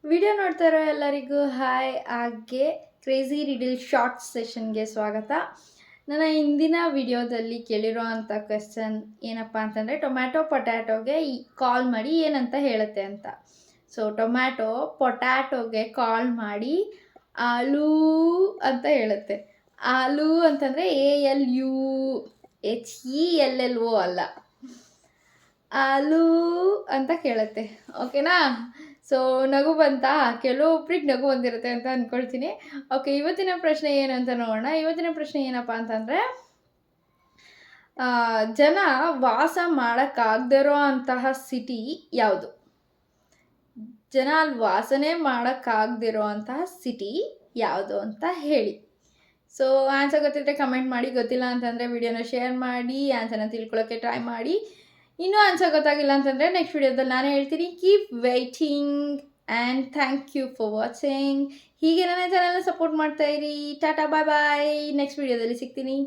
Video ನೋಡ್ತಾ ಇರೋ ಎಲ್ಲರಿಗೂ ಹಾಯ್. ಹಾಗೆ ಕ್ರೇಜಿ ರೀಡಿಲ್ ಶಾರ್ಟ್ ಸೆಷನ್ಗೆ ಸ್ವಾಗತ. ನನ್ನ ಹಿಂದಿನ ವಿಡಿಯೋದಲ್ಲಿ ಕೇಳಿರೋ ಅಂಥ ಕ್ವೆಶ್ಚನ್ ಏನಪ್ಪ ಅಂತಂದರೆ, ಪೊಟ್ಯಾಟೋಗೆ ಕಾಲ್ ಮಾಡಿ ಏನಂತ ಹೇಳುತ್ತೆ ಅಂತ. ಸೊ ಟೊಮ್ಯಾಟೊ ಪೊಟ್ಯಾಟೋಗೆ ಕಾಲ್ ಮಾಡಿ ಆಲೂ ಅಂತ ಹೇಳುತ್ತೆ. ಆಲೂ ಅಂತಂದರೆ ALUHELLO ಅಲ್ಲ, ಆಲೂ ಅಂತ ಕೇಳುತ್ತೆ. ಓಕೆನಾ? ಸೊ ನಗು ಬಂತಾ? ಕೆಲವೊಬ್ರಿಗೆ ನಗು ಬಂದಿರುತ್ತೆ ಅಂತ ಅಂದ್ಕೊಳ್ತೀನಿ. ಓಕೆ, ಇವತ್ತಿನ ಪ್ರಶ್ನೆ ಏನಂತ ನೋಡೋಣ. ಇವತ್ತಿನ ಪ್ರಶ್ನೆ ಏನಪ್ಪ ಅಂತಂದರೆ, ಜನ ವಾಸ ಮಾಡೋಕ್ಕಾಗದಿರೋ ಅಂತಹ ಸಿಟಿ ಯಾವುದು? ಜನ ಅಲ್ಲಿ ವಾಸನೆ ಮಾಡೋಕ್ಕಾಗದಿರೋ ಅಂತಹ ಸಿಟಿ ಯಾವುದು ಅಂತ ಹೇಳಿ. ಸೊ ಆನ್ಸರ್ ಗೊತ್ತಿದ್ದರೆ ಕಮೆಂಟ್ ಮಾಡಿ, ಗೊತ್ತಿಲ್ಲ ಅಂತಂದರೆ ವಿಡಿಯೋನ ಶೇರ್ ಮಾಡಿ, ಆನ್ಸರ್ನ ತಿಳ್ಕೊಳ್ಳೋಕ್ಕೆ ಟ್ರೈ ಮಾಡಿ. ಇನ್ನೂ ಆನ್ಸರ್ ಗೊತ್ತಾಗಿಲ್ಲ ಅಂತಂದರೆ ನೆಕ್ಸ್ಟ್ ವಿಡಿಯೋದಲ್ಲಿ ನಾನು ಹೇಳ್ತೀನಿ. Keep waiting and thank you for watching. ಹೀಗೆ ನನ್ನ ಚಾನಲ್ನ ಸಪೋರ್ಟ್ ಮಾಡ್ತಾಯಿರಿ. Tata, bye bye. ನೆಕ್ಸ್ಟ್ ವಿಡಿಯೋದಲ್ಲಿ ಸಿಗ್ತೀನಿ.